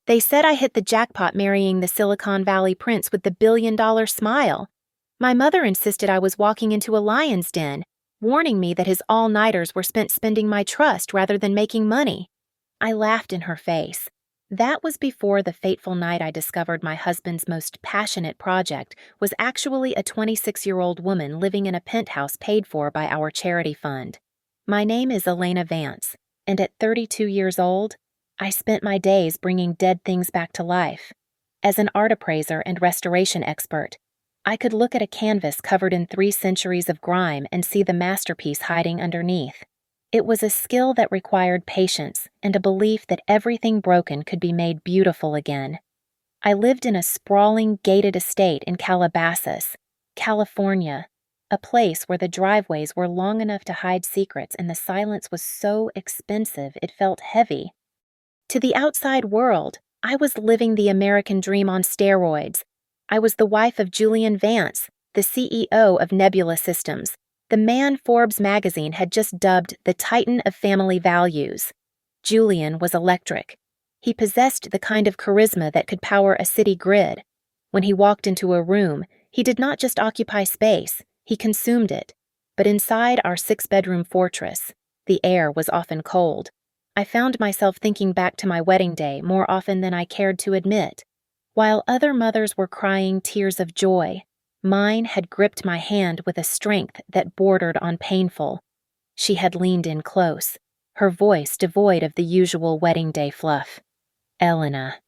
They said I hit the jackpot marrying the Silicon Valley prince with the billion-dollar smile. My mother insisted I was walking into a lion's den, warning me that his all-nighters were spent spending my trust rather than making money. I laughed in her face. That was before the fateful night I discovered my husband's most passionate project was actually a 26-year-old woman living in a penthouse paid for by our charity fund. My name is Elena Vance, and at 32 years old, I spent my days bringing dead things back to life. As an art appraiser and restoration expert, I could look at a canvas covered in 3 centuries of grime and see the masterpiece hiding underneath. It was a skill that required patience and a belief that everything broken could be made beautiful again. I lived in a sprawling, gated estate in Calabasas, California, a place where the driveways were long enough to hide secrets and the silence was so expensive it felt heavy. To the outside world, I was living the American dream on steroids. I was the wife of Julian Vance, the CEO of Nebula Systems, the man Forbes magazine had just dubbed the Titan of family values. Julian was electric. He possessed the kind of charisma that could power a city grid. When he walked into a room, he did not just occupy space, he consumed it. But inside our 6-bedroom fortress, the air was often cold. I found myself thinking back to my wedding day more often than I cared to admit. While other mothers were crying tears of joy, mine had gripped my hand with a strength that bordered on painful. She had leaned in close, her voice devoid of the usual wedding day fluff. "Elena,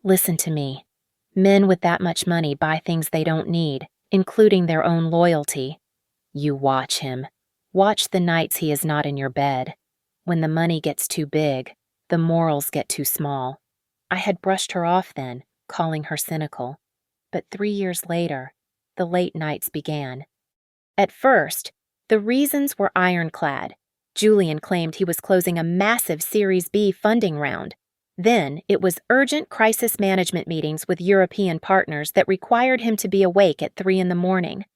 listen to me. Men with that much money buy things they don't need, including their own loyalty. You watch him. Watch the nights he is not in your bed. When the money gets too big, the morals get too small." I had brushed her off then, calling her cynical. But 3 years later, the late nights began. At first, the reasons were ironclad. Julian claimed he was closing a massive Series B funding round. Then, it was urgent crisis management meetings with European partners that required him to be awake at 3 in the morning.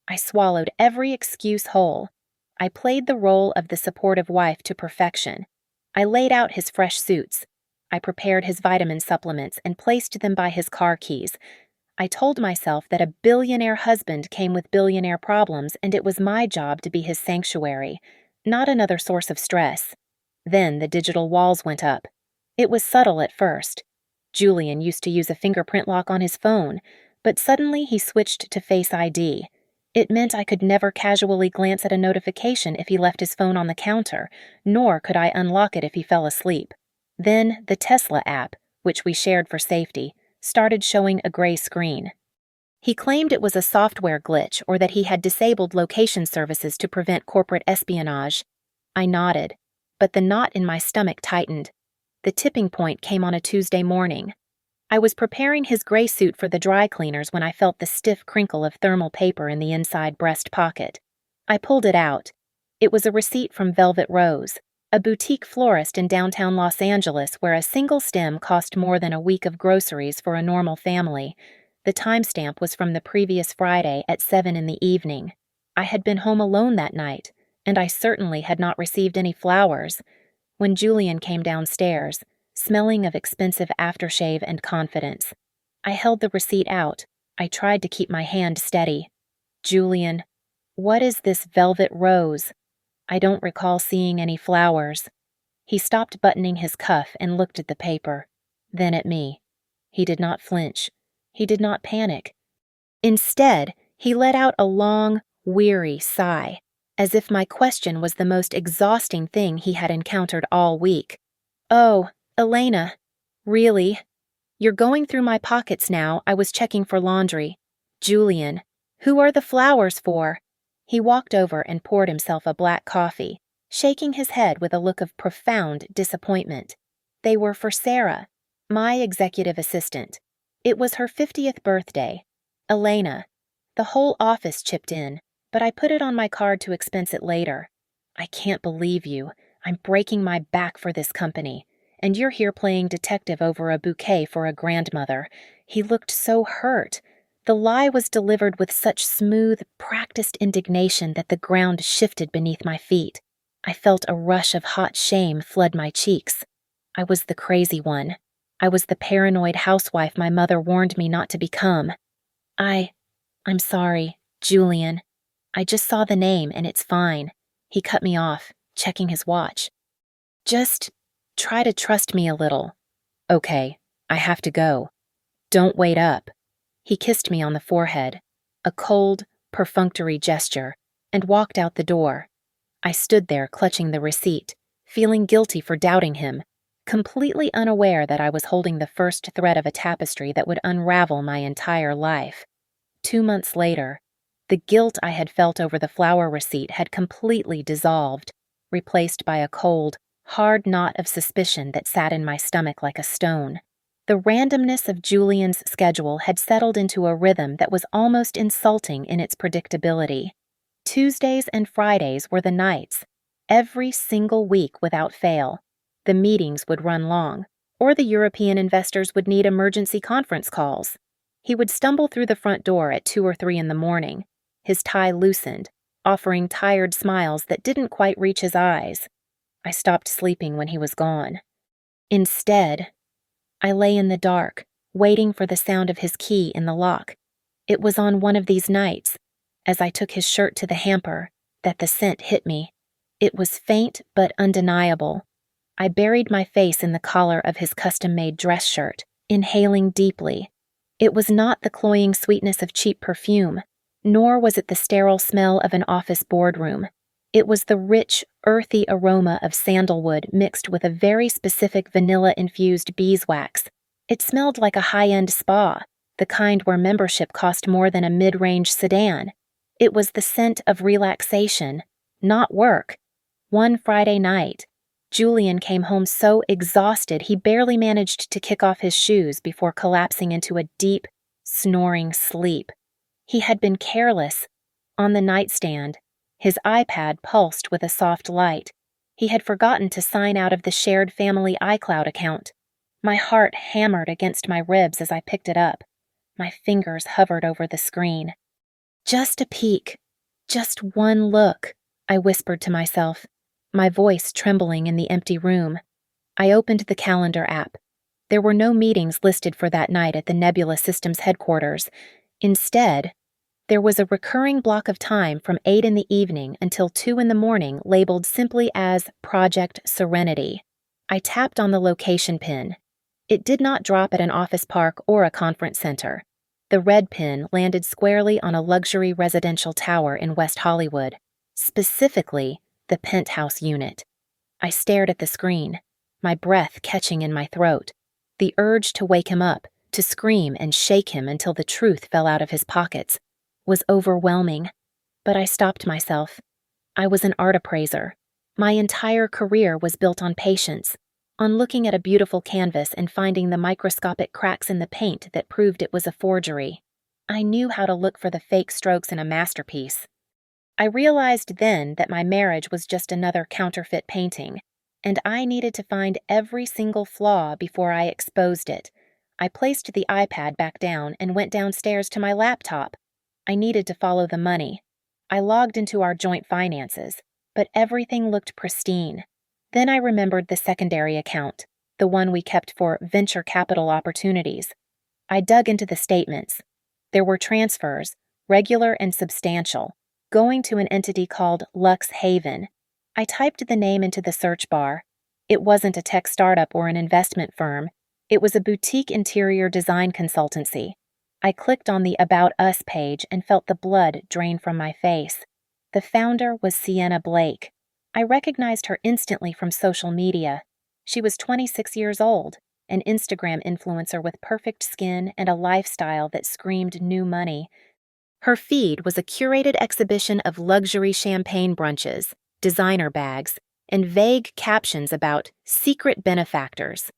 I swallowed every excuse whole. I played the role of the supportive wife to perfection. I laid out his fresh suits. I prepared his vitamin supplements and placed them by his car keys. I told myself that a billionaire husband came with billionaire problems and it was my job to be his sanctuary, not another source of stress. Then the digital walls went up. It was subtle at first. Julian used to use a fingerprint lock on his phone, but suddenly he switched to Face ID. It meant I could never casually glance at a notification if he left his phone on the counter, nor could I unlock it if he fell asleep. Then the Tesla app, which we shared for safety, started showing a gray screen. He claimed it was a software glitch or that he had disabled location services to prevent corporate espionage. I nodded, but the knot in my stomach tightened. The tipping point came on a Tuesday morning. I was preparing his gray suit for the dry cleaners when I felt the stiff crinkle of thermal paper in the inside breast pocket. I pulled it out. It was a receipt from Velvet Rose, a boutique florist in downtown Los Angeles where a single stem cost more than a week of groceries for a normal family. The timestamp was from the previous Friday at 7 in the evening. I had been home alone that night, and I certainly had not received any flowers. When Julian came downstairs, smelling of expensive aftershave and confidence, I held the receipt out. I tried to keep my hand steady. "Julian, what is this Velvet Rose? I don't recall seeing any flowers." He stopped buttoning his cuff and looked at the paper, then at me. He did not flinch. He did not panic. Instead, he let out a long, weary sigh, as if my question was the most exhausting thing he had encountered all week. "Oh, Elena, really? You're going through my pockets now. I was checking for laundry. Julian, who are the flowers for?" He walked over and poured himself a black coffee, shaking his head with a look of profound disappointment. "They were for Sarah, my executive assistant. It was her 50th birthday. Elena, the whole office chipped in, but I put it on my card to expense it later. I can't believe you. I'm breaking my back for this company. And you're here playing detective over a bouquet for a grandmother." He looked so hurt. The lie was delivered with such smooth, practiced indignation that the ground shifted beneath my feet. I felt a rush of hot shame flood my cheeks. I was the crazy one. I was the paranoid housewife my mother warned me not to become. I'm sorry, Julian. I just saw the name and it's fine. He cut me off, checking his watch. Just try to trust me a little. Okay, I have to go. Don't wait up. He kissed me on the forehead, a cold, perfunctory gesture, and walked out the door. I stood there clutching the receipt, feeling guilty for doubting him, completely unaware that I was holding the first thread of a tapestry that would unravel my entire life. 2 months later, the guilt I had felt over the flower receipt had completely dissolved, replaced by a cold, hard knot of suspicion that sat in my stomach like a stone. The randomness of Julian's schedule had settled into a rhythm that was almost insulting in its predictability. Tuesdays and Fridays were the nights, every single week without fail. The meetings would run long, or the European investors would need emergency conference calls. He would stumble through the front door at 2 or 3 in the morning, his tie loosened, offering tired smiles that didn't quite reach his eyes. I stopped sleeping when he was gone. Instead, I lay in the dark, waiting for the sound of his key in the lock. It was on one of these nights, as I took his shirt to the hamper, that the scent hit me. It was faint but undeniable. I buried my face in the collar of his custom-made dress shirt, inhaling deeply. It was not the cloying sweetness of cheap perfume, nor was it the sterile smell of an office boardroom. It was the rich, earthy aroma of sandalwood mixed with a very specific vanilla-infused beeswax. It smelled like a high-end spa, the kind where membership cost more than a mid-range sedan. It was the scent of relaxation, not work. One Friday night, Julian came home so exhausted he barely managed to kick off his shoes before collapsing into a deep, snoring sleep. He had been careless. On the nightstand, his iPad pulsed with a soft light. He had forgotten to sign out of the shared family iCloud account. My heart hammered against my ribs as I picked it up. My fingers hovered over the screen. Just a peek. Just one look, I whispered to myself, my voice trembling in the empty room. I opened the calendar app. There were no meetings listed for that night at the Nebula Systems headquarters. Instead, there was a recurring block of time from 8 in the evening until 2 in the morning labeled simply as Project Serenity. I tapped on the location pin. It did not drop at an office park or a conference center. The red pin landed squarely on a luxury residential tower in West Hollywood, specifically the penthouse unit. I stared at the screen, my breath catching in my throat. The urge to wake him up, to scream and shake him until the truth fell out of his pockets, was overwhelming. But I stopped myself. I was an art appraiser. My entire career was built on patience, on looking at a beautiful canvas and finding the microscopic cracks in the paint that proved it was a forgery. I knew how to look for the fake strokes in a masterpiece. I realized then that my marriage was just another counterfeit painting, and I needed to find every single flaw before I exposed it. I placed the iPad back down and went downstairs to my laptop. I needed to follow the money. I logged into our joint finances, but everything looked pristine. Then I remembered the secondary account, the one we kept for venture capital opportunities. I dug into the statements. There were transfers, regular and substantial, going to an entity called Lux Haven. I typed the name into the search bar. It wasn't a tech startup or an investment firm. It was a boutique interior design consultancy. I clicked on the About Us page and felt the blood drain from my face. The founder was Sienna Blake. I recognized her instantly from social media. She was 26 years old, an Instagram influencer with perfect skin and a lifestyle that screamed new money. Her feed was a curated exhibition of luxury champagne brunches, designer bags, and vague captions about secret benefactors.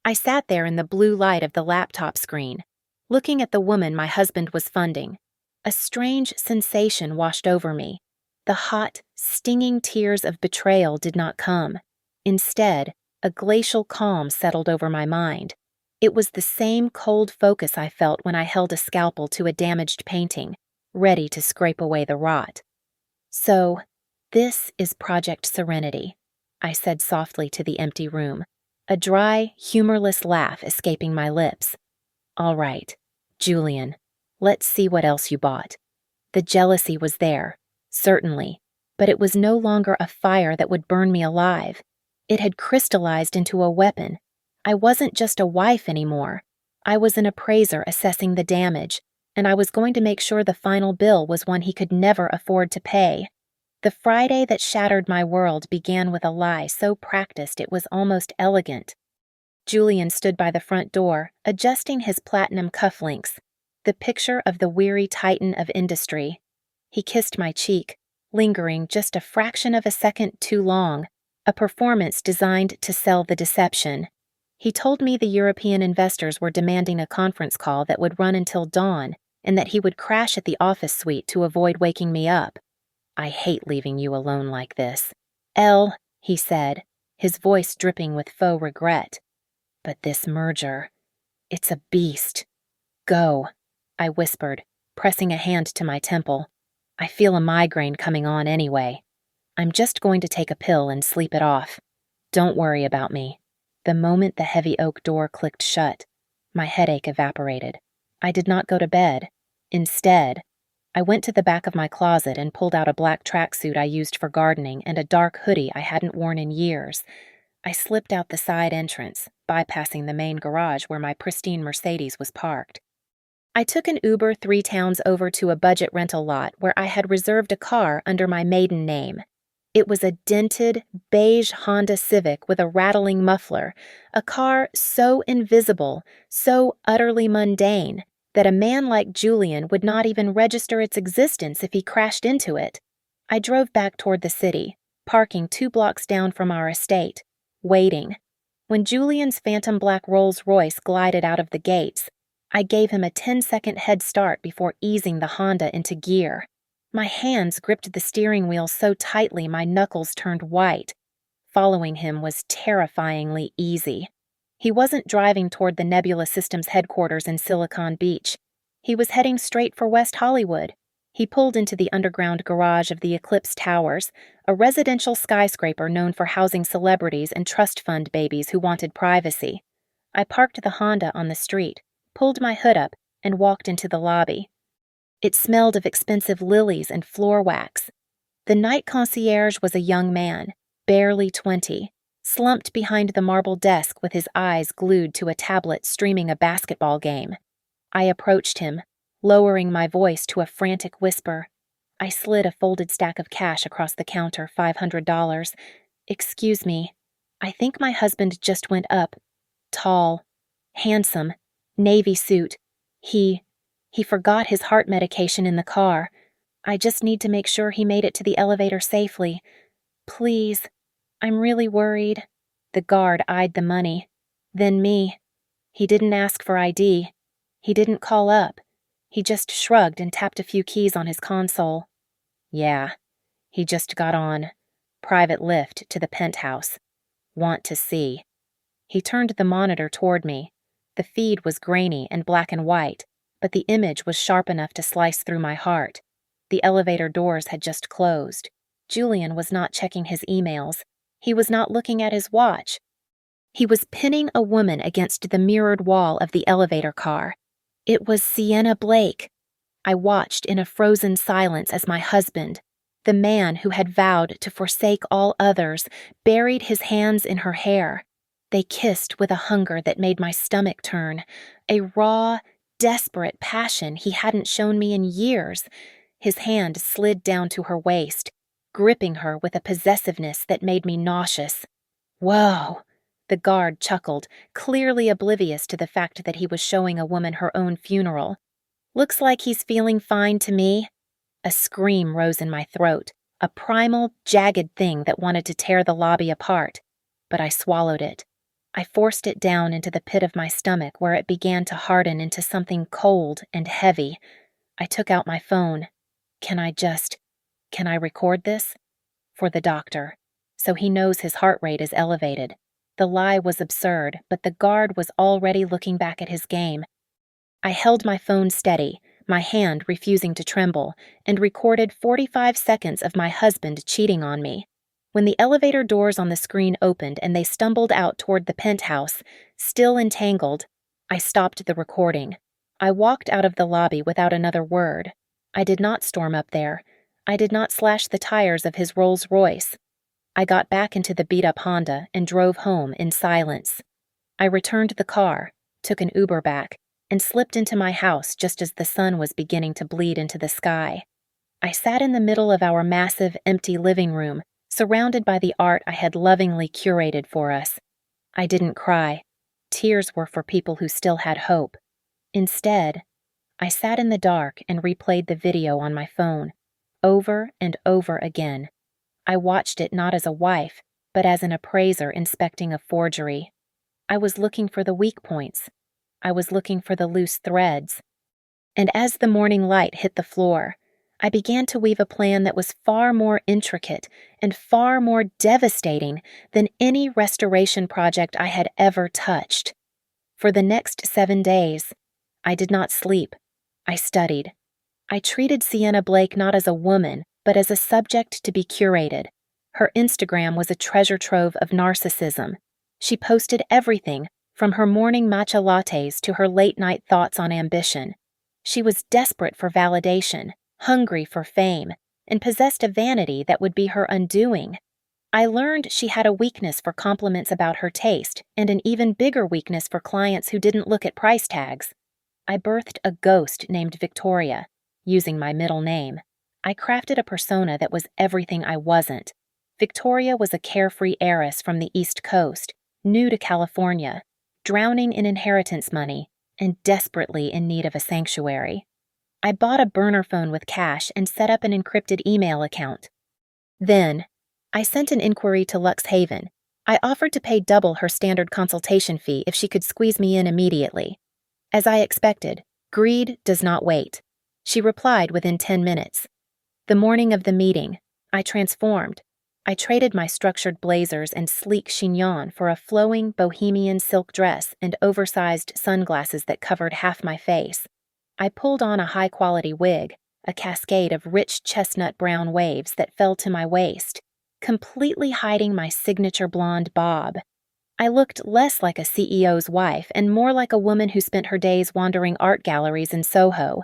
I sat there in the blue light of the laptop screen, looking at the woman my husband was funding. A strange sensation washed over me. The hot, stinging tears of betrayal did not come. Instead, a glacial calm settled over my mind. It was the same cold focus I felt when I held a scalpel to a damaged painting, ready to scrape away the rot. So, this is Project Serenity, I said softly to the empty room, a dry, humorless laugh escaping my lips. All right, Julian, let's see what else you bought. The jealousy was there, certainly, but it was no longer a fire that would burn me alive. It had crystallized into a weapon. I wasn't just a wife anymore. I was an appraiser assessing the damage, and I was going to make sure the final bill was one he could never afford to pay. The Friday that shattered my world began with a lie so practiced it was almost elegant. Julian stood by the front door, adjusting his platinum cufflinks, the picture of the weary titan of industry. He kissed my cheek, lingering just a fraction of a second too long, a performance designed to sell the deception. He told me the European investors were demanding a conference call that would run until dawn, and that he would crash at the office suite to avoid waking me up. I hate leaving you alone like this. Elle, he said, his voice dripping with faux regret. But this merger, it's a beast. Go, I whispered, pressing a hand to my temple. I feel a migraine coming on anyway. I'm just going to take a pill and sleep it off. Don't worry about me. The moment the heavy oak door clicked shut, my headache evaporated. I did not go to bed. Instead, I went to the back of my closet and pulled out a black tracksuit I used for gardening and a dark hoodie I hadn't worn in years. I slipped out the side entrance, bypassing the main garage where my pristine Mercedes was parked. I took an Uber 3 towns over to a budget rental lot where I had reserved a car under my maiden name. It was a dented, beige Honda Civic with a rattling muffler, a car so invisible, so utterly mundane, that a man like Julian would not even register its existence if he crashed into it. I drove back toward the city, parking 2 blocks down from our estate, waiting. When Julian's phantom black Rolls-Royce glided out of the gates, I gave him a 10-second head start before easing the Honda into gear. My hands gripped the steering wheel so tightly my knuckles turned white. Following him was terrifyingly easy. He wasn't driving toward the Nebula Systems headquarters in Silicon Beach. He was heading straight for West Hollywood. He pulled into the underground garage of the Eclipse Towers, a residential skyscraper known for housing celebrities and trust fund babies who wanted privacy. I parked the Honda on the street, pulled my hood up, and walked into the lobby. It smelled of expensive lilies and floor wax. The night concierge was a young man, barely 20, slumped behind the marble desk with his eyes glued to a tablet streaming a basketball game. I approached him, lowering my voice to a frantic whisper. I slid a folded stack of cash across the counter, $500. Excuse me, I think my husband just went up. Tall, handsome, navy suit. He forgot his heart medication in the car. I just need to make sure he made it to the elevator safely. Please, I'm really worried. The guard eyed the money, then me. He didn't ask for ID. He didn't call up. He just shrugged and tapped a few keys on his console. Yeah, he just got on. Private lift to the penthouse. Want to see. He turned the monitor toward me. The feed was grainy and black and white, but the image was sharp enough to slice through my heart. The elevator doors had just closed. Julian was not checking his emails. He was not looking at his watch. He was pinning a woman against the mirrored wall of the elevator car. It was Sienna Blake. I watched in a frozen silence as my husband, the man who had vowed to forsake all others, buried his hands in her hair. They kissed with a hunger that made my stomach turn, a raw, desperate passion he hadn't shown me in years. His hand slid down to her waist, gripping her with a possessiveness that made me nauseous. Whoa! The guard chuckled, clearly oblivious to the fact that he was showing a woman her own funeral. Looks like he's feeling fine to me. A scream rose in my throat, a primal, jagged thing that wanted to tear the lobby apart. But I swallowed it. I forced it down into the pit of my stomach where it began to harden into something cold and heavy. I took out my phone. Can I record this? For the doctor, so he knows his heart rate is elevated. The lie was absurd, but the guard was already looking back at his game. I held my phone steady, my hand refusing to tremble, and recorded 45 seconds of my husband cheating on me. When the elevator doors on the screen opened and they stumbled out toward the penthouse, still entangled, I stopped the recording. I walked out of the lobby without another word. I did not storm up there. I did not slash the tires of his Rolls Royce. I got back into the beat-up Honda and drove home in silence. I returned the car, took an Uber back, and slipped into my house just as the sun was beginning to bleed into the sky. I sat in the middle of our massive, empty living room, surrounded by the art I had lovingly curated for us. I didn't cry. Tears were for people who still had hope. Instead, I sat in the dark and replayed the video on my phone, over and over again. I watched it not as a wife, but as an appraiser inspecting a forgery. I was looking for the weak points. I was looking for the loose threads. And as the morning light hit the floor, I began to weave a plan that was far more intricate and far more devastating than any restoration project I had ever touched. For the next 7 days, I did not sleep. I studied. I treated Sienna Blake not as a woman, but as a subject to be curated. Her Instagram was a treasure trove of narcissism. She posted everything, from her morning matcha lattes to her late-night thoughts on ambition. She was desperate for validation, hungry for fame, and possessed a vanity that would be her undoing. I learned she had a weakness for compliments about her taste and an even bigger weakness for clients who didn't look at price tags. I birthed a ghost named Victoria, using my middle name. I crafted a persona that was everything I wasn't. Victoria was a carefree heiress from the East Coast, new to California, drowning in inheritance money, and desperately in need of a sanctuary. I bought a burner phone with cash and set up an encrypted email account. Then, I sent an inquiry to Lux Haven. I offered to pay double her standard consultation fee if she could squeeze me in immediately. As I expected, greed does not wait. She replied within 10 minutes. The morning of the meeting, I transformed. I traded my structured blazers and sleek chignon for a flowing bohemian silk dress and oversized sunglasses that covered half my face. I pulled on a high-quality wig, a cascade of rich chestnut brown waves that fell to my waist, completely hiding my signature blonde bob. I looked less like a CEO's wife and more like a woman who spent her days wandering art galleries in Soho.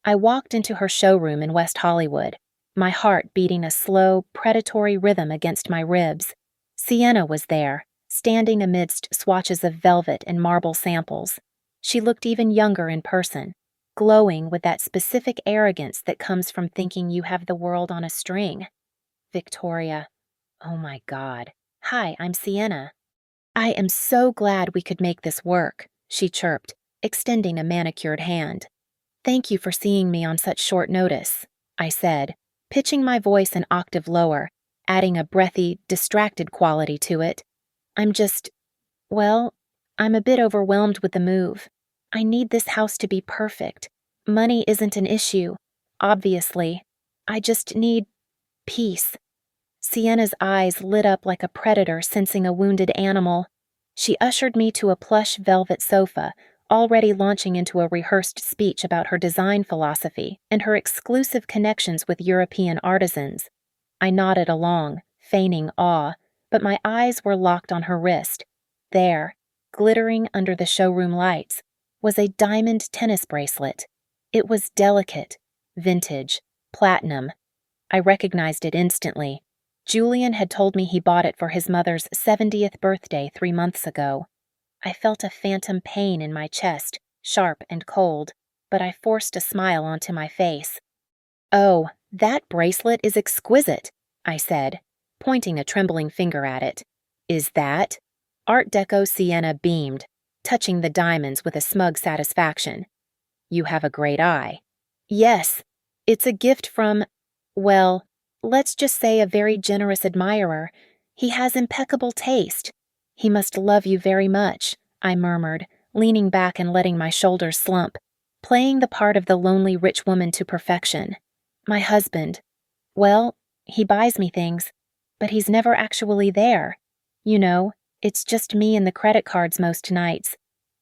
I walked into her showroom in West Hollywood, my heart beating a slow, predatory rhythm against my ribs. Sienna was there, standing amidst swatches of velvet and marble samples. She looked even younger in person, glowing with that specific arrogance that comes from thinking you have the world on a string. Victoria. Oh my God. Hi, I'm Sienna. I am so glad we could make this work, she chirped, extending a manicured hand. Thank you for seeing me on such short notice, I said, pitching my voice an octave lower, adding a breathy, distracted quality to it. I'm a bit overwhelmed with the move. I need this house to be perfect. Money isn't an issue, obviously. I just need peace. Sienna's eyes lit up like a predator sensing a wounded animal. She ushered me to a plush velvet sofa, already launching into a rehearsed speech about her design philosophy and her exclusive connections with European artisans. I nodded along, feigning awe, but my eyes were locked on her wrist. There, glittering under the showroom lights, was a diamond tennis bracelet. It was delicate, vintage, platinum. I recognized it instantly. Julian had told me he bought it for his mother's 70th birthday 3 months ago. I felt a phantom pain in my chest, sharp and cold, but I forced a smile onto my face. Oh, that bracelet is exquisite, I said, pointing a trembling finger at it. Is that? Art Deco Sienna beamed, touching the diamonds with a smug satisfaction. You have a great eye. Yes, it's a gift from, well, let's just say a very generous admirer. He has impeccable taste. He must love you very much, I murmured, leaning back and letting my shoulders slump, playing the part of the lonely rich woman to perfection. My husband. Well, he buys me things, but he's never actually there. You know, it's just me and the credit cards most nights.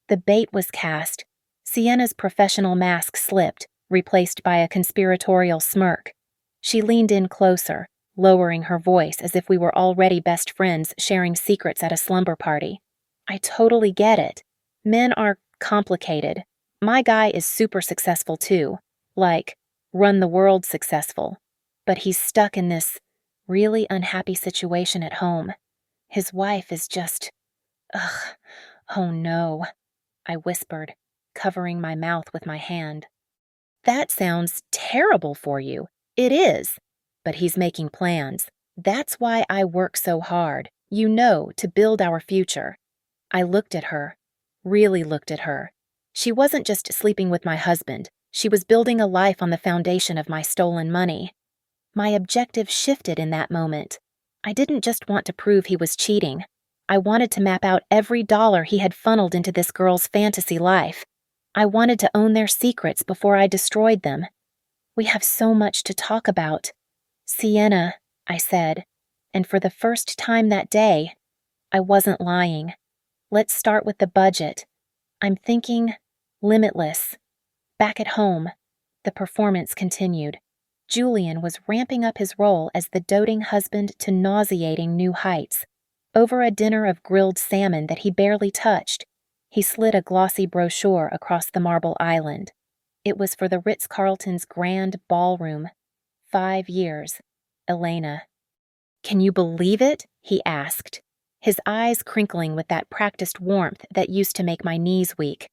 The bait was cast. Sienna's professional mask slipped, replaced by a conspiratorial smirk. She leaned in closer, lowering her voice as if we were already best friends sharing secrets at a slumber party. I totally get it. Men are complicated. My guy is super successful too, like run the world successful. But he's stuck in this really unhappy situation at home. His wife is just, ugh, oh no, I whispered, covering my mouth with my hand. That sounds terrible for you. It is. But he's making plans. That's why I work so hard, to build our future. I looked at her, really looked at her. She wasn't just sleeping with my husband. She was building a life on the foundation of my stolen money. My objective shifted in that moment. I didn't just want to prove he was cheating. I wanted to map out every dollar he had funneled into this girl's fantasy life. I wanted to own their secrets before I destroyed them. We have so much to talk about. Sienna, I said, and for the first time that day, I wasn't lying. Let's start with the budget. I'm thinking limitless. Back at home, the performance continued. Julian was ramping up his role as the doting husband to nauseating new heights. Over a dinner of grilled salmon that he barely touched, he slid a glossy brochure across the marble island. It was for the Ritz-Carlton's grand ballroom. 5 years. Elena. Can you believe it? He asked, his eyes crinkling with that practiced warmth that used to make my knees weak.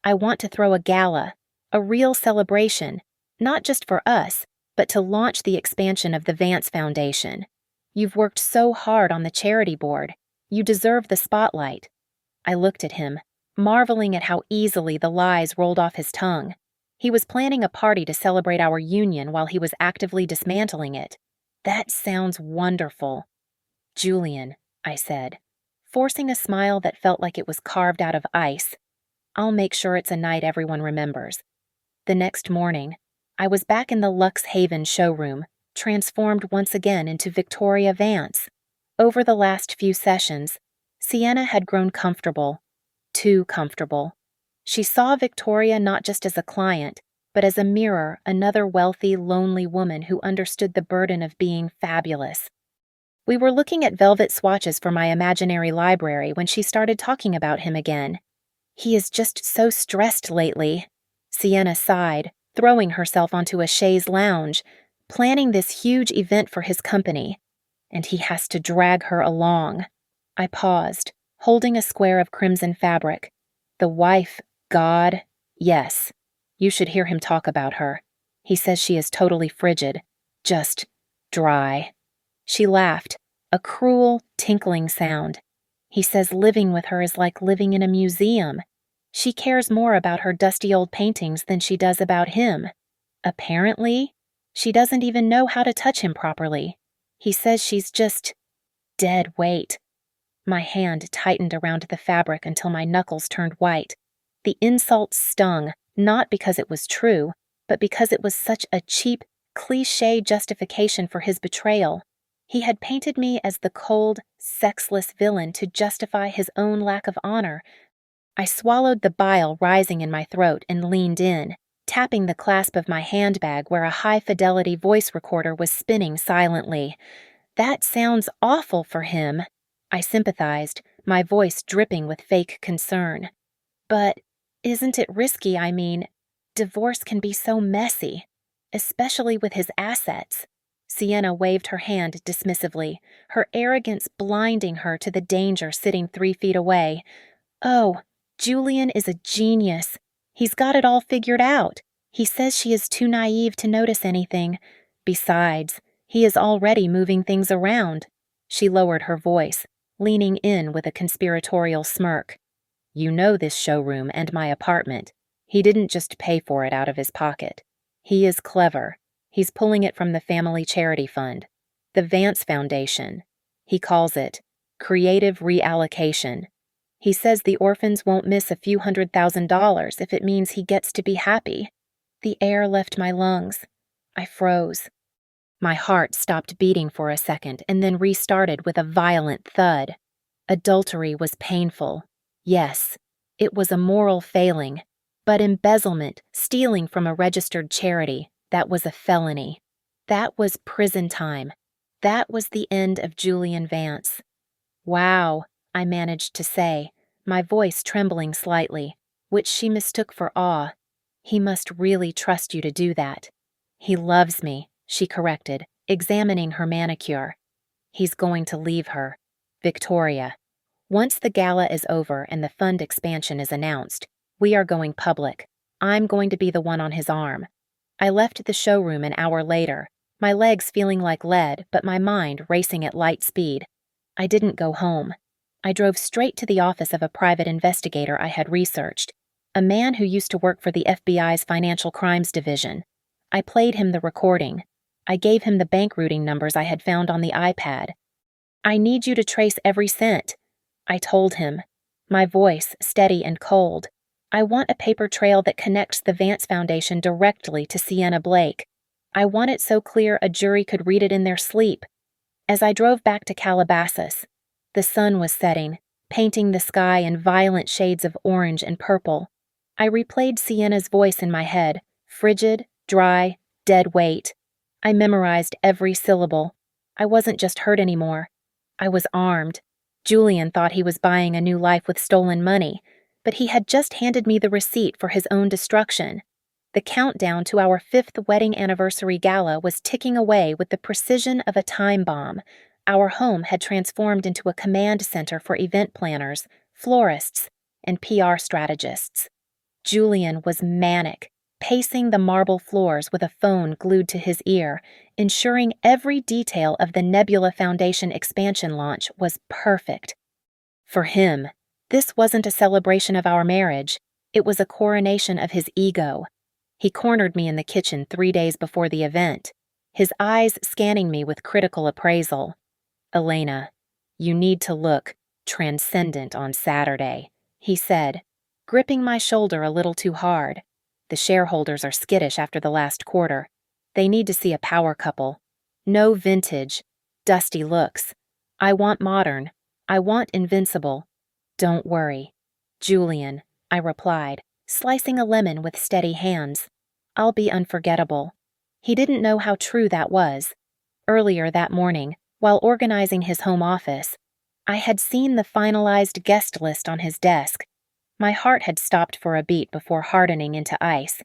I want to throw a gala, a real celebration, not just for us, but to launch the expansion of the Vance Foundation. You've worked so hard on the charity board. You deserve the spotlight. I looked at him, marveling at how easily the lies rolled off his tongue. He was planning a party to celebrate our union while he was actively dismantling it. That sounds wonderful. Julian, I said, forcing a smile that felt like it was carved out of ice. I'll make sure it's a night everyone remembers. The next morning, I was back in the Lux Haven showroom, transformed once again into Victoria Vance. Over the last few sessions, Sienna had grown comfortable. Too comfortable. She saw Victoria not just as a client, but as a mirror, another wealthy, lonely woman who understood the burden of being fabulous. We were looking at velvet swatches for my imaginary library when she started talking about him again. He is just so stressed lately. Sienna sighed, throwing herself onto a chaise lounge, planning this huge event for his company. And he has to drag her along. I paused, holding a square of crimson fabric. The wife, God, yes. You should hear him talk about her. He says she is totally frigid, just dry. She laughed, a cruel, tinkling sound. He says living with her is like living in a museum. She cares more about her dusty old paintings than she does about him. Apparently, she doesn't even know how to touch him properly. He says she's just dead weight. My hand tightened around the fabric until my knuckles turned white. The insult stung, not because it was true, but because it was such a cheap, cliché justification for his betrayal. He had painted me as the cold, sexless villain to justify his own lack of honor. I swallowed the bile rising in my throat and leaned in, tapping the clasp of my handbag where a high-fidelity voice recorder was spinning silently. That sounds awful for him, I sympathized, my voice dripping with fake concern. But isn't it risky? I mean, divorce can be so messy, especially with his assets. Sienna waved her hand dismissively, her arrogance blinding her to the danger sitting 3 feet away. Oh, Julian is a genius. He's got it all figured out. He says she is too naive to notice anything. Besides, he is already moving things around. She lowered her voice, leaning in with a conspiratorial smirk. You know this showroom and my apartment. He didn't just pay for it out of his pocket. He is clever. He's pulling it from the family charity fund, the Vance Foundation. He calls it creative reallocation. He says the orphans won't miss a few $100,000 if it means he gets to be happy. The air left my lungs. I froze. My heart stopped beating for a second and then restarted with a violent thud. Adultery was painful. Yes, it was a moral failing. But embezzlement, stealing from a registered charity, that was a felony. That was prison time. That was the end of Julian Vance. Wow, I managed to say, my voice trembling slightly, which she mistook for awe. He must really trust you to do that. He loves me, she corrected, examining her manicure. He's going to leave her. Victoria. Once the gala is over and the fund expansion is announced, we are going public. I'm going to be the one on his arm. I left the showroom an hour later, my legs feeling like lead but my mind racing at light speed. I didn't go home. I drove straight to the office of a private investigator I had researched, a man who used to work for the FBI's Financial Crimes Division. I played him the recording. I gave him the bank routing numbers I had found on the iPad. I need you to trace every cent, I told him, my voice steady and cold. I want a paper trail that connects the Vance Foundation directly to Sienna Blake. I want it so clear a jury could read it in their sleep. As I drove back to Calabasas, the sun was setting, painting the sky in violent shades of orange and purple. I replayed Sienna's voice in my head, frigid, dry, dead weight. I memorized every syllable. I wasn't just hurt anymore. I was armed. Julian thought he was buying a new life with stolen money, but he had just handed me the receipt for his own destruction. The countdown to our 5th wedding anniversary gala was ticking away with the precision of a time bomb. Our home had transformed into a command center for event planners, florists, and PR strategists. Julian was manic, pacing the marble floors with a phone glued to his ear, ensuring every detail of the Nebula Foundation expansion launch was perfect. For him, this wasn't a celebration of our marriage, it was a coronation of his ego. He cornered me in the kitchen 3 days before the event, his eyes scanning me with critical appraisal. "Elena, you need to look transcendent on Saturday," he said, gripping my shoulder a little too hard. "The shareholders are skittish after the last quarter. They need to see a power couple. No vintage, dusty looks. I want modern. I want invincible. Don't worry." "Julian," I replied, slicing a lemon with steady hands. "I'll be unforgettable." He didn't know how true that was. Earlier that morning, while organizing his home office, I had seen the finalized guest list on his desk. My heart had stopped for a beat before hardening into ice.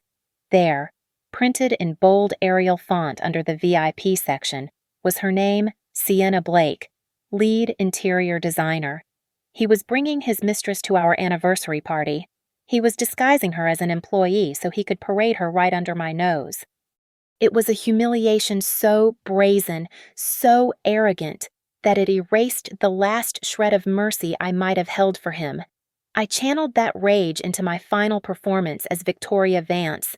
There, printed in bold Arial font under the VIP section, was her name, Sienna Blake, lead interior designer. He was bringing his mistress to our anniversary party. He was disguising her as an employee so he could parade her right under my nose. It was a humiliation so brazen, so arrogant, that it erased the last shred of mercy I might have held for him. I channeled that rage into my final performance as Victoria Vance.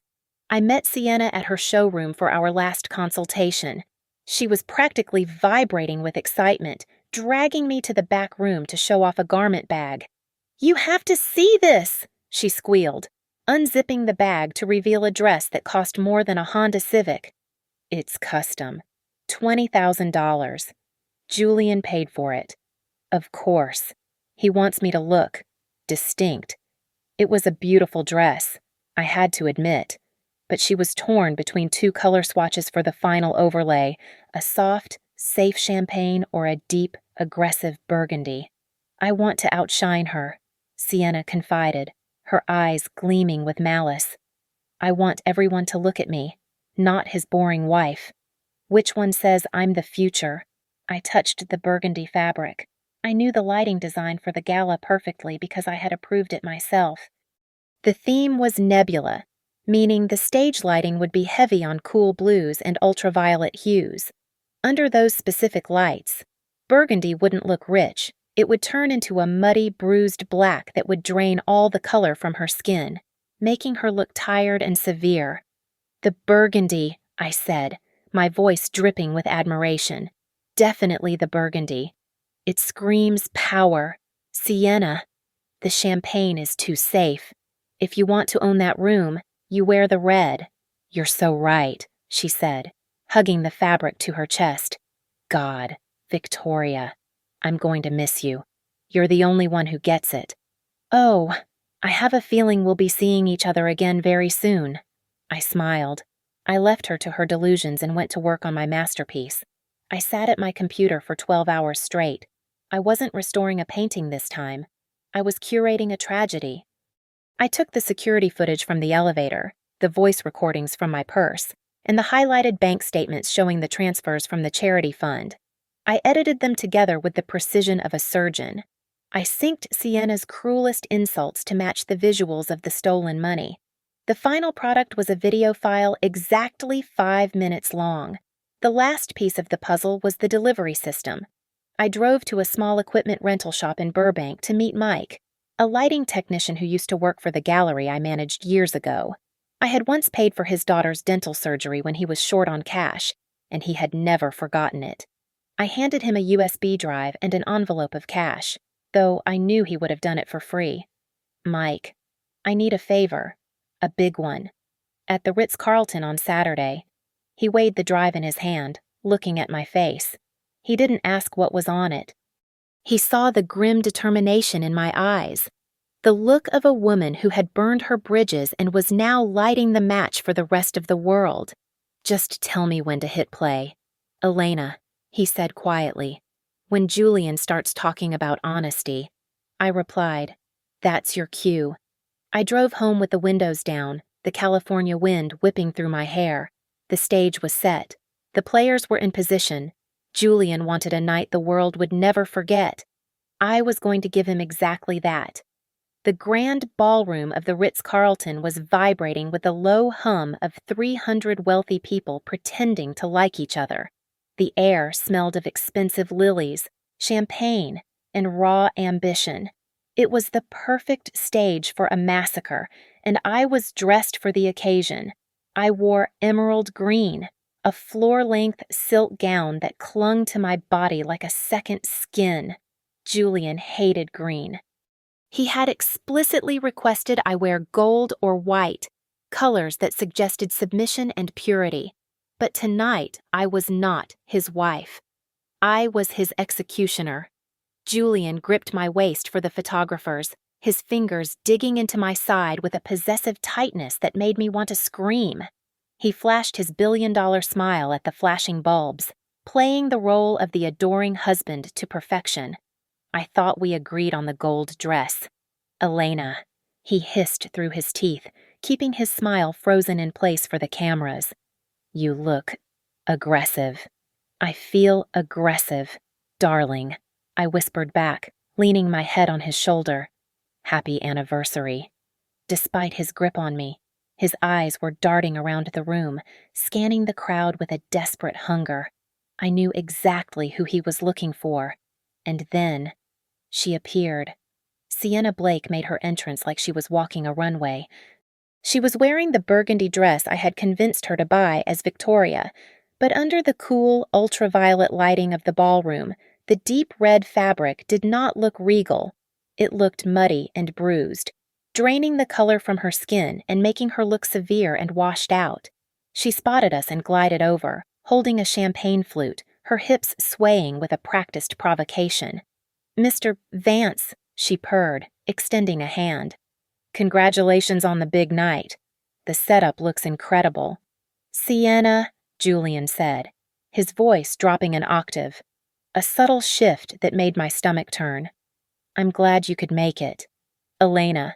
I met Sienna at her showroom for our last consultation. She was practically vibrating with excitement, dragging me to the back room to show off a garment bag. "You have to see this!" she squealed, unzipping the bag to reveal a dress that cost more than a Honda Civic. "It's custom. $20,000. Julian paid for it. Of course. He wants me to look distinct." It was a beautiful dress, I had to admit, but she was torn between 2 color swatches for the final overlay, a soft, safe champagne or a deep, aggressive burgundy. "I want to outshine her," Sienna confided, her eyes gleaming with malice. "I want everyone to look at me, not his boring wife. Which one says I'm the future?" I touched the burgundy fabric. I knew the lighting design for the gala perfectly because I had approved it myself. The theme was Nebula, meaning the stage lighting would be heavy on cool blues and ultraviolet hues. Under those specific lights, burgundy wouldn't look rich. It would turn into a muddy, bruised black that would drain all the color from her skin, making her look tired and severe. "The burgundy," I said, my voice dripping with admiration. "Definitely the burgundy. It screams power. Sienna, the champagne is too safe. If you want to own that room, you wear the red." "You're so right," she said, hugging the fabric to her chest. "God, Victoria, I'm going to miss you. You're the only one who gets it." "Oh, I have a feeling we'll be seeing each other again very soon." I smiled. I left her to her delusions and went to work on my masterpiece. I sat at my computer for 12 hours straight. I wasn't restoring a painting this time. I was curating a tragedy. I took the security footage from the elevator, the voice recordings from my purse, and the highlighted bank statements showing the transfers from the charity fund. I edited them together with the precision of a surgeon. I synced Sienna's cruelest insults to match the visuals of the stolen money. The final product was a video file exactly 5 minutes long. The last piece of the puzzle was the delivery system. I drove to a small equipment rental shop in Burbank to meet Mike, a lighting technician who used to work for the gallery I managed years ago. I had once paid for his daughter's dental surgery when he was short on cash, and he had never forgotten it. I handed him a USB drive and an envelope of cash, though I knew he would have done it for free. Mike, I need a favor, a big one. At the Ritz-Carlton on Saturday. He weighed the drive in his hand, looking at my face. He didn't ask what was on it. He saw the grim determination in my eyes, the look of a woman who had burned her bridges and was now lighting the match for the rest of the world. Just tell me when to hit play. Elena, he said quietly. When Julian starts talking about honesty. I replied, that's your cue. I drove home with the windows down, the California wind whipping through my hair. The stage was set. The players were in position. Julian wanted a night the world would never forget. I was going to give him exactly that. The grand ballroom of the Ritz-Carlton was vibrating with the low hum of 300 wealthy people pretending to like each other. The air smelled of expensive lilies, champagne, and raw ambition. It was the perfect stage for a massacre, and I was dressed for the occasion. I wore emerald green, a floor-length silk gown that clung to my body like a second skin. Julian hated green. He had explicitly requested I wear gold or white, colors that suggested submission and purity. But tonight, I was not his wife. I was his executioner. Julian gripped my waist for the photographers, his fingers digging into my side with a possessive tightness that made me want to scream. He flashed his billion-dollar smile at the flashing bulbs, playing the role of the adoring husband to perfection. I thought we agreed on the gold dress. Elena, he hissed through his teeth, keeping his smile frozen in place for the cameras. You look aggressive. I feel aggressive, darling, I whispered back, leaning my head on his shoulder. Happy anniversary. Despite his grip on me, his eyes were darting around the room, scanning the crowd with a desperate hunger. I knew exactly who he was looking for. And then, she appeared. Sienna Blake made her entrance like she was walking a runway. She was wearing the burgundy dress I had convinced her to buy as Victoria, but under the cool, ultraviolet lighting of the ballroom, the deep red fabric did not look regal. It looked muddy and bruised, draining the color from her skin and making her look severe and washed out. She spotted us and glided over, holding a champagne flute, her hips swaying with a practiced provocation. Mr. Vance, she purred, extending a hand. Congratulations on the big night. The setup looks incredible. Sienna, Julian said, his voice dropping an octave, a subtle shift that made my stomach turn. I'm glad you could make it. Elena,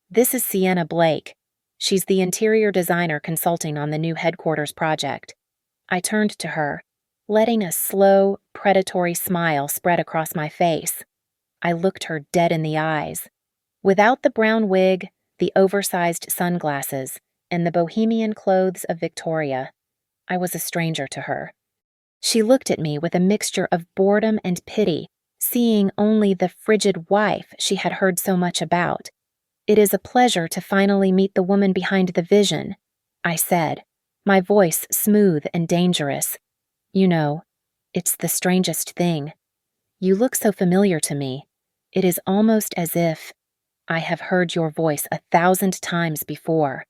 this is Sienna Blake. She's the interior designer consulting on the new headquarters project. I turned to her, letting a slow, predatory smile spread across my face. I looked her dead in the eyes. Without the brown wig, the oversized sunglasses, and the bohemian clothes of Victoria, I was a stranger to her. She looked at me with a mixture of boredom and pity, seeing only the frigid wife she had heard so much about. It is a pleasure to finally meet the woman behind the vision, I said, my voice smooth and dangerous. You know, it's the strangest thing. You look so familiar to me. It is almost as if I have heard your voice 1,000 times before.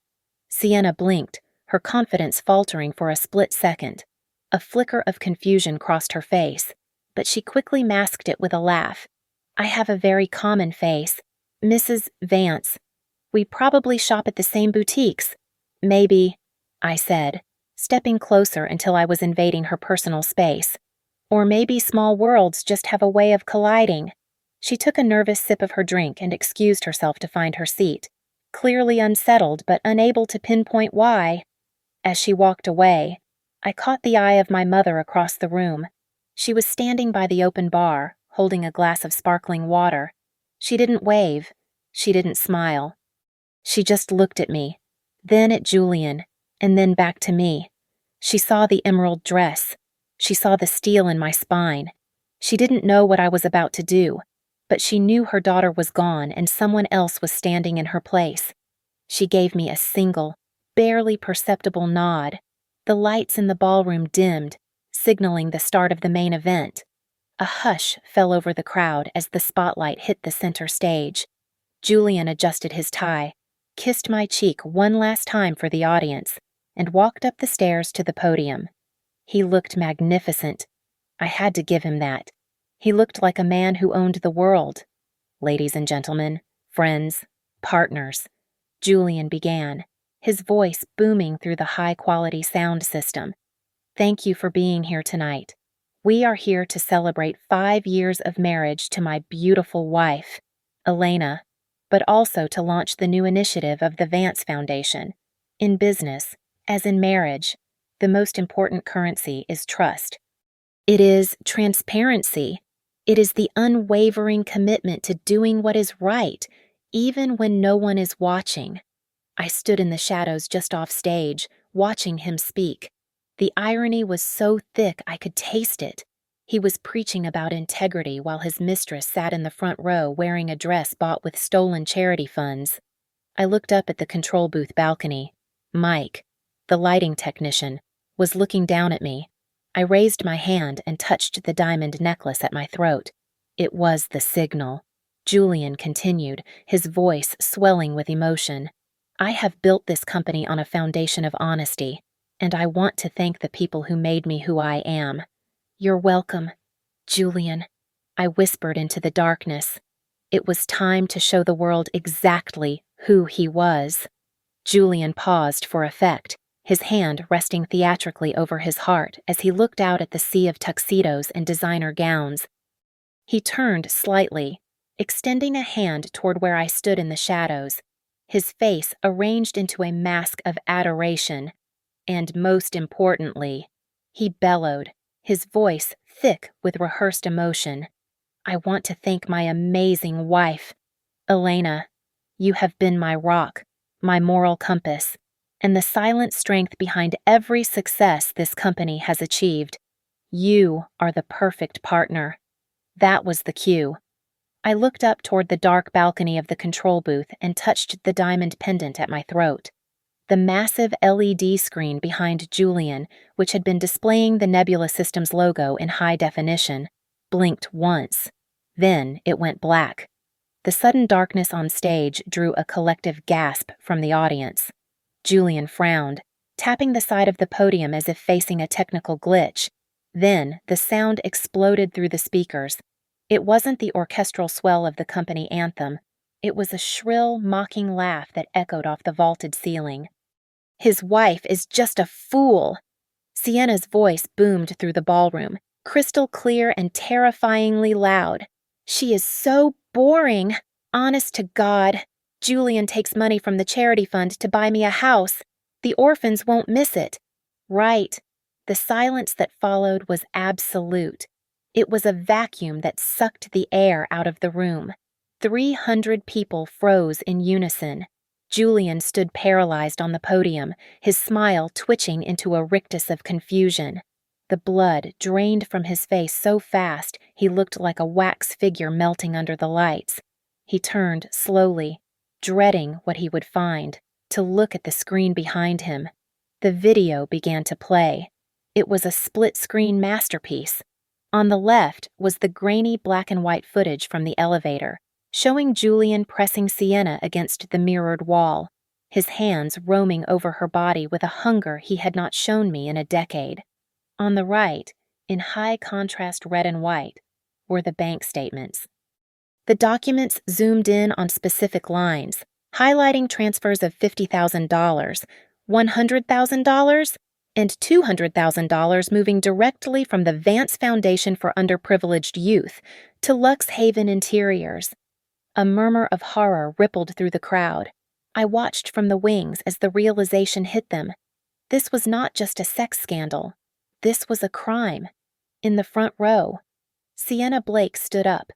Sienna blinked, her confidence faltering for a split second. A flicker of confusion crossed her face, but she quickly masked it with a laugh. I have a very common face. Mrs. Vance. We probably shop at the same boutiques. Maybe, I said, stepping closer until I was invading her personal space. Or maybe small worlds just have a way of colliding. She took a nervous sip of her drink and excused herself to find her seat, clearly unsettled but unable to pinpoint why. As she walked away, I caught the eye of my mother across the room. She was standing by the open bar, holding a glass of sparkling water. She didn't wave. She didn't smile. She just looked at me, then at Julian, and then back to me. She saw the emerald dress. She saw the steel in my spine. She didn't know what I was about to do, but she knew her daughter was gone and someone else was standing in her place. She gave me a single, barely perceptible nod. The lights in the ballroom dimmed, signaling the start of the main event. A hush fell over the crowd as the spotlight hit the center stage. Julian adjusted his tie, kissed my cheek one last time for the audience, and walked up the stairs to the podium. He looked magnificent. I had to give him that. He looked like a man who owned the world. "Ladies and gentlemen, friends, partners," Julian began, his voice booming through the high-quality sound system. "Thank you for being here tonight. We are here to celebrate 5 years of marriage to my beautiful wife, Elena, but also to launch the new initiative of the Vance Foundation. In business, as in marriage, the most important currency is trust. It is transparency. It is the unwavering commitment to doing what is right, even when no one is watching." I stood in the shadows just off stage, watching him speak. The irony was so thick I could taste it. He was preaching about integrity while his mistress sat in the front row wearing a dress bought with stolen charity funds. I looked up at the control booth balcony. Mike, the lighting technician, was looking down at me. I raised my hand and touched the diamond necklace at my throat. It was the signal. Julian continued, his voice swelling with emotion. "I have built this company on a foundation of honesty, and I want to thank the people who made me who I am." "You're welcome, Julian," I whispered into the darkness. It was time to show the world exactly who he was. Julian paused for effect, his hand resting theatrically over his heart as he looked out at the sea of tuxedos and designer gowns. He turned slightly, extending a hand toward where I stood in the shadows, his face arranged into a mask of adoration. And most importantly, he bellowed, his voice thick with rehearsed emotion. "I want to thank my amazing wife, Elena. You have been my rock, my moral compass, and the silent strength behind every success this company has achieved. You are the perfect partner." That was the cue. I looked up toward the dark balcony of the control booth and touched the diamond pendant at my throat. The massive LED screen behind Julian, which had been displaying the Nebula Systems logo in high definition, blinked once. Then it went black. The sudden darkness on stage drew a collective gasp from the audience. Julian frowned, tapping the side of the podium as if facing a technical glitch. Then the sound exploded through the speakers. It wasn't the orchestral swell of the company anthem. It was a shrill, mocking laugh that echoed off the vaulted ceiling. "His wife is just a fool!" Sienna's voice boomed through the ballroom, crystal clear and terrifyingly loud. "She is so boring. Honest to God. Julian takes money from the charity fund to buy me a house. The orphans won't miss it." Right. The silence that followed was absolute. It was a vacuum that sucked the air out of the room. 300 people froze in unison. Julian stood paralyzed on the podium, his smile twitching into a rictus of confusion. The blood drained from his face so fast he looked like a wax figure melting under the lights. He turned slowly, dreading what he would find, to look at the screen behind him. The video began to play. It was a split-screen masterpiece. On the left was the grainy black and white footage from the elevator, showing Julian pressing Sienna against the mirrored wall, his hands roaming over her body with a hunger he had not shown me in a decade. On the right, in high-contrast red and white, were the bank statements. The documents zoomed in on specific lines, highlighting transfers of $50,000, $100,000, and $200,000 moving directly from the Vance Foundation for Underprivileged Youth to Lux Haven Interiors. A murmur of horror rippled through the crowd. I watched from the wings as the realization hit them. This was not just a sex scandal. This was a crime. In the front row, Sienna Blake stood up.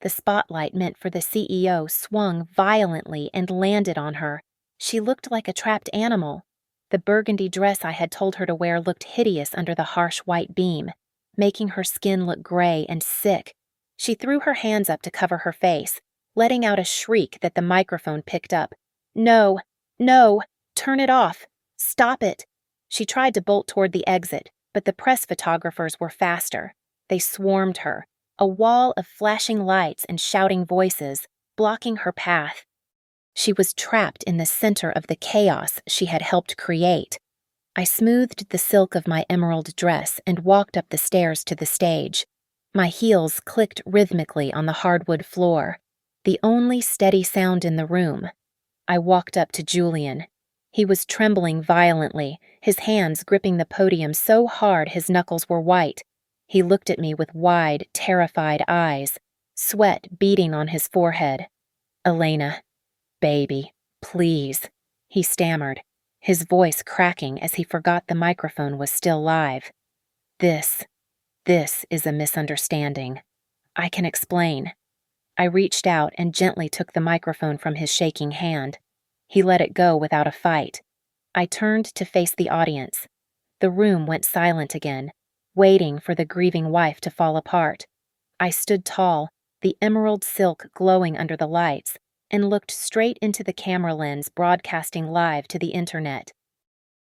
The spotlight meant for the CEO swung violently and landed on her. She looked like a trapped animal. The burgundy dress I had told her to wear looked hideous under the harsh white beam, making her skin look gray and sick. She threw her hands up to cover her face, letting out a shriek that the microphone picked up. "No, no, turn it off. Stop it." She tried to bolt toward the exit, but the press photographers were faster. They swarmed her, a wall of flashing lights and shouting voices, blocking her path. She was trapped in the center of the chaos she had helped create. I smoothed the silk of my emerald dress and walked up the stairs to the stage. My heels clicked rhythmically on the hardwood floor, the only steady sound in the room. I walked up to Julian. He was trembling violently, his hands gripping the podium so hard his knuckles were white. He looked at me with wide, terrified eyes, sweat beading on his forehead. "Elena, baby, please," he stammered, his voice cracking as he forgot the microphone was still live. This is a misunderstanding. I can explain." I reached out and gently took the microphone from his shaking hand. He let it go without a fight. I turned to face the audience. The room went silent again, waiting for the grieving wife to fall apart. I stood tall, the emerald silk glowing under the lights, and looked straight into the camera lens broadcasting live to the internet.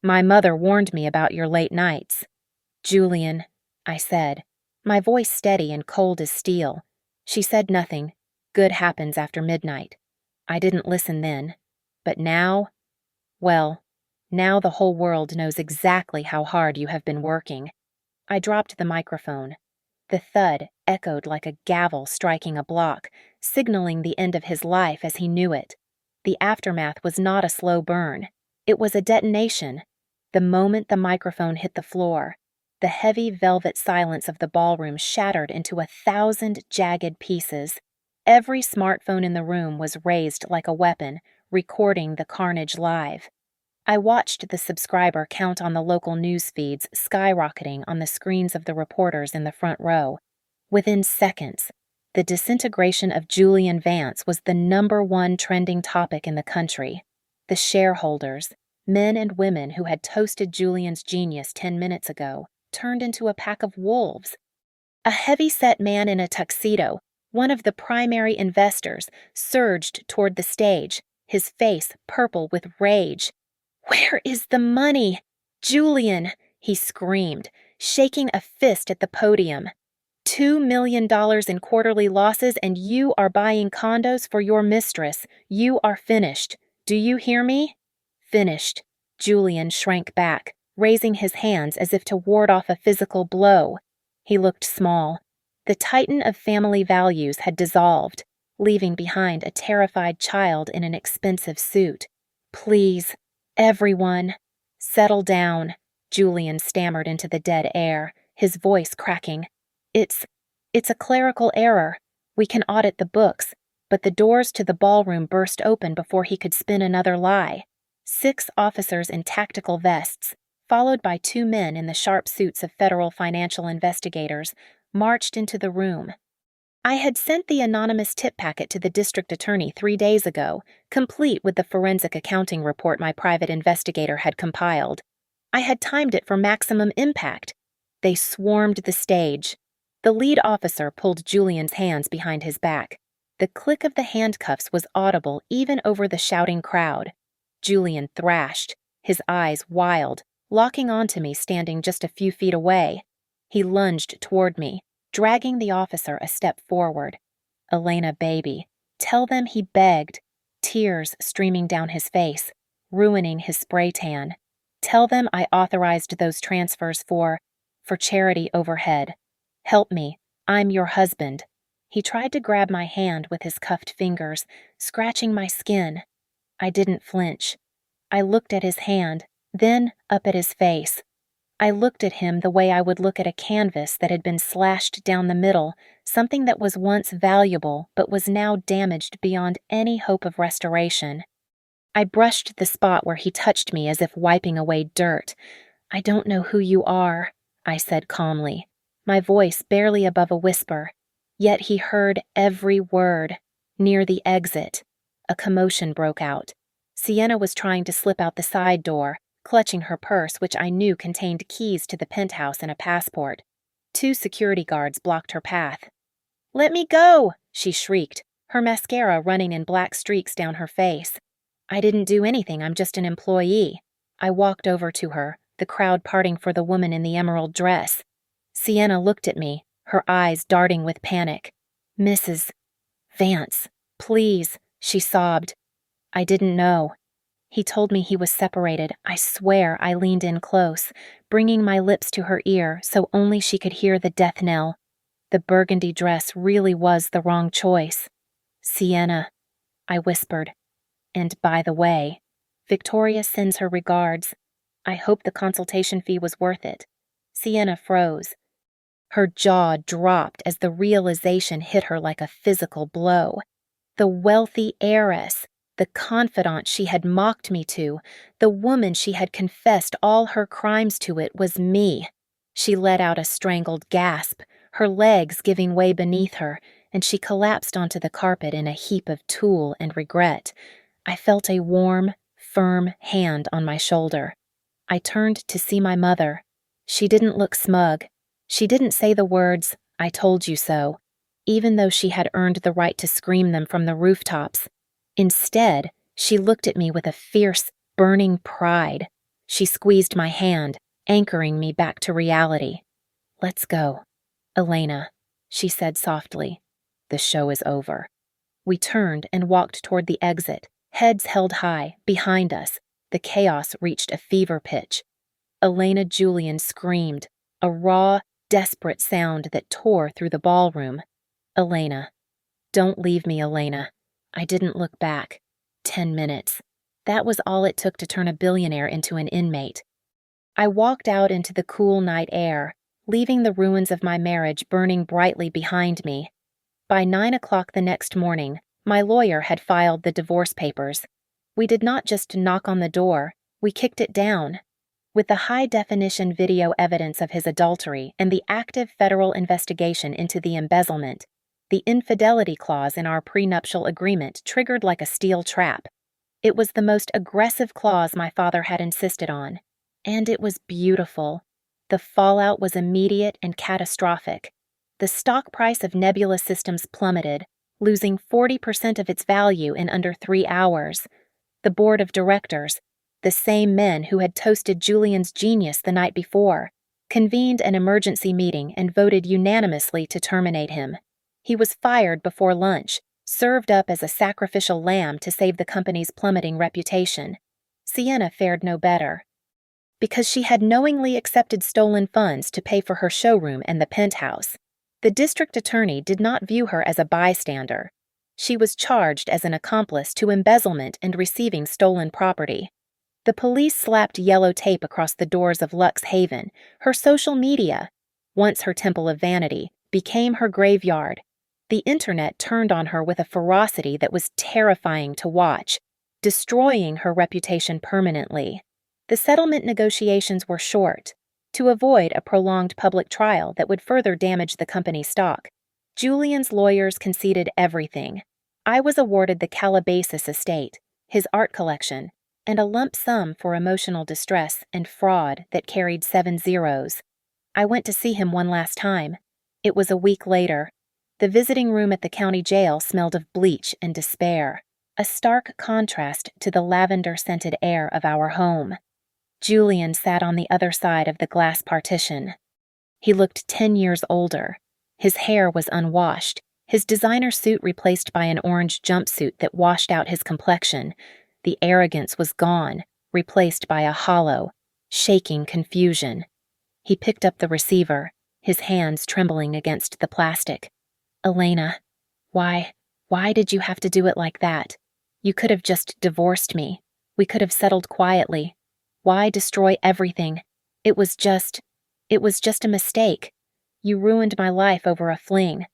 "My mother warned me about your late nights." "Julian," I said, my voice steady and cold as steel. She said nothing. Good happens after midnight. I didn't listen then. But now, well, now the whole world knows exactly how hard you have been working. I dropped the microphone. The thud echoed like a gavel striking a block, signaling the end of his life as he knew it. The aftermath was not a slow burn. It was a detonation. The moment the microphone hit the floor, the heavy velvet silence of the ballroom shattered into 1,000 jagged pieces. Every smartphone in the room was raised like a weapon, recording the carnage live. I watched the subscriber count on the local news feeds skyrocketing on the screens of the reporters in the front row. Within seconds, the disintegration of Julian Vance was the #1 trending topic in the country. The shareholders, men and women who had toasted Julian's genius 10 minutes ago, turned into a pack of wolves. A heavy-set man in a tuxedo, one of the primary investors, surged toward the stage, his face purple with rage. "Where is the money? Julian!" he screamed, shaking a fist at the podium. $2 million in quarterly losses, and you are buying condos for your mistress. You are finished. Do you hear me? Finished. Julian shrank back, raising his hands as if to ward off a physical blow. He looked small. The titan of family values had dissolved, leaving behind a terrified child in an expensive suit. "Please, everyone, settle down," Julian stammered into the dead air, his voice cracking. It's a clerical error. We can audit the books," but the doors to the ballroom burst open before he could spin another lie. 6 officers in tactical vests, followed by 2 men in the sharp suits of federal financial investigators, marched into the room. I had sent the anonymous tip packet to the district attorney 3 days ago, complete with the forensic accounting report my private investigator had compiled. I had timed it for maximum impact. They swarmed the stage. The lead officer pulled Julian's hands behind his back. The click of the handcuffs was audible even over the shouting crowd. Julian thrashed, his eyes wild, locking onto me standing just a few feet away. He lunged toward me, dragging the officer a step forward. "Elena, baby, tell them," he begged, tears streaming down his face, ruining his spray tan. "Tell them I authorized those transfers for charity overhead. Help me, I'm your husband." He tried to grab my hand with his cuffed fingers, scratching my skin. I didn't flinch. I looked at his hand, then up at his face. I looked at him the way I would look at a canvas that had been slashed down the middle, something that was once valuable but was now damaged beyond any hope of restoration. I brushed the spot where he touched me as if wiping away dirt. "I don't know who you are," I said calmly, my voice barely above a whisper. Yet he heard every word. Near the exit, a commotion broke out. Sienna was trying to slip out the side door, clutching her purse, which I knew contained keys to the penthouse and a passport. 2 security guards blocked her path. "Let me go!" she shrieked, her mascara running in black streaks down her face. "I didn't do anything, I'm just an employee." I walked over to her, the crowd parting for the woman in the emerald dress. Sienna looked at me, her eyes darting with panic. "Mrs. Vance, please," she sobbed. "I didn't know." He told me he was separated. I swear I leaned in close, bringing my lips to her ear so only she could hear the death knell. The burgundy dress really was the wrong choice. "Sienna," I whispered. "And by the way, Victoria sends her regards. I hope the consultation fee was worth it." Sienna froze. Her jaw dropped as the realization hit her like a physical blow. The wealthy heiress, the confidant she had mocked me to, the woman she had confessed all her crimes to, it was me. She let out a strangled gasp, her legs giving way beneath her, and she collapsed onto the carpet in a heap of tulle and regret. I felt a warm, firm hand on my shoulder. I turned to see my mother. She didn't look smug. She didn't say the words, "I told you so," even though she had earned the right to scream them from the rooftops. Instead, she looked at me with a fierce, burning pride. She squeezed my hand, anchoring me back to reality. "Let's go, Elena," she said softly. "The show is over." We turned and walked toward the exit, heads held high, behind us. The chaos reached a fever pitch. Elena Julian screamed, a raw, desperate sound that tore through the ballroom. "Elena. Don't leave me, Elena." I didn't look back. 10 minutes. That was all it took to turn a billionaire into an inmate. I walked out into the cool night air, leaving the ruins of my marriage burning brightly behind me. By 9 o'clock the next morning, my lawyer had filed the divorce papers. We did not just knock on the door, we kicked it down. With the high-definition video evidence of his adultery and the active federal investigation into the embezzlement, the infidelity clause in our prenuptial agreement triggered like a steel trap. It was the most aggressive clause my father had insisted on. And it was beautiful. The fallout was immediate and catastrophic. The stock price of Nebula Systems plummeted, losing 40% of its value in under 3 hours. The board of directors, the same men who had toasted Julian's genius the night before, convened an emergency meeting and voted unanimously to terminate him. He was fired before lunch, served up as a sacrificial lamb to save the company's plummeting reputation. Sienna fared no better. Because she had knowingly accepted stolen funds to pay for her showroom and the penthouse, the district attorney did not view her as a bystander. She was charged as an accomplice to embezzlement and receiving stolen property. The police slapped yellow tape across the doors of Lux Haven, her social media. Once her temple of vanity, became her graveyard. The internet turned on her with a ferocity that was terrifying to watch, destroying her reputation permanently. The settlement negotiations were short. To avoid a prolonged public trial that would further damage the company's stock, Julian's lawyers conceded everything. I was awarded the Calabasas estate, his art collection, and a lump sum for emotional distress and fraud that carried 7 zeros. I went to see him one last time. It was a week later. The visiting room at the county jail smelled of bleach and despair, a stark contrast to the lavender-scented air of our home. Julian sat on the other side of the glass partition. He looked 10 years older. His hair was unwashed, his designer suit replaced by an orange jumpsuit that washed out his complexion. The arrogance was gone, replaced by a hollow, shaking confusion. He picked up the receiver, his hands trembling against the plastic. "Elena, why did you have to do it like that? You could have just divorced me. We could have settled quietly. Why destroy everything? It was just, it was just a mistake. You ruined my life over a fling.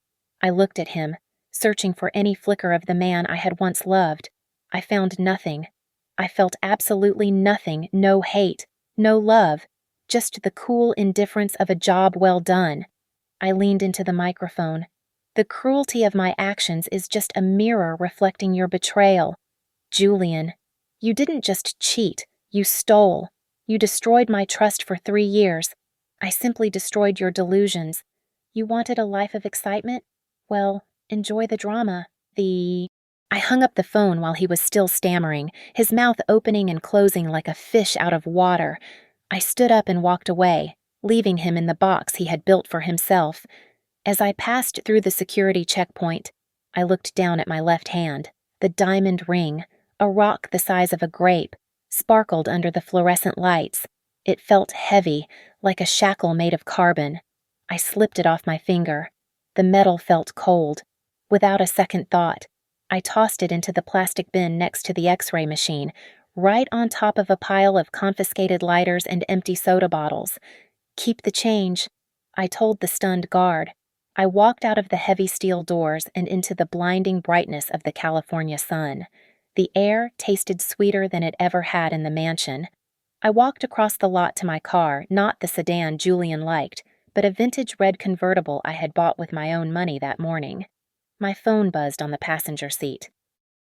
I looked at him, searching for any flicker of the man I had once loved. I found nothing. I felt absolutely nothing, no hate, no love, just the cool indifference of a job well done. I leaned into the microphone. The cruelty of my actions is just a mirror reflecting your betrayal. Julian, you didn't just cheat, you stole. You destroyed my trust for 3 years. I simply destroyed your delusions. You wanted a life of excitement? Well, enjoy the drama. I hung up the phone while he was still stammering, his mouth opening and closing like a fish out of water. I stood up and walked away, leaving him in the box he had built for himself. As I passed through the security checkpoint, I looked down at my left hand. The diamond ring, a rock the size of a grape, sparkled under the fluorescent lights. It felt heavy, like a shackle made of carbon. I slipped it off my finger. The metal felt cold. Without a second thought, I tossed it into the plastic bin next to the X-ray machine, right on top of a pile of confiscated lighters and empty soda bottles. Keep the change, I told the stunned guard. I walked out of the heavy steel doors and into the blinding brightness of the California sun. The air tasted sweeter than it ever had in the mansion. I walked across the lot to my car, not the sedan Julian liked, but a vintage red convertible I had bought with my own money that morning. My phone buzzed on the passenger seat.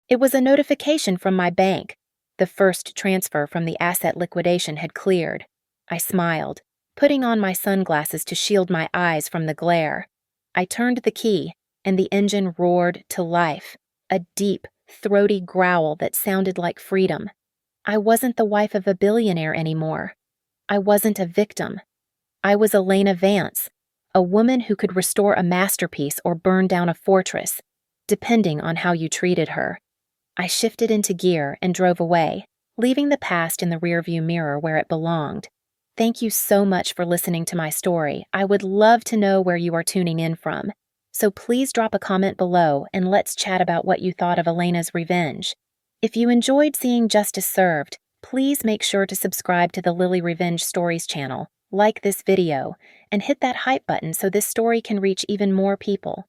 It was a notification from my bank. The first transfer from the asset liquidation had cleared. I smiled, putting on my sunglasses to shield my eyes from the glare. I turned the key, and the engine roared to life, a deep, throaty growl that sounded like freedom. I wasn't the wife of a billionaire anymore. I wasn't a victim. I was Elena Vance, a woman who could restore a masterpiece or burn down a fortress, depending on how you treated her. I shifted into gear and drove away, leaving the past in the rearview mirror where it belonged. Thank you so much for listening to my story. I would love to know where you are tuning in from. So please drop a comment below and let's chat about what you thought of Elena's revenge. If you enjoyed seeing justice served, please make sure to subscribe to the Lily Revenge Stories channel, like this video, and hit that hype button so this story can reach even more people.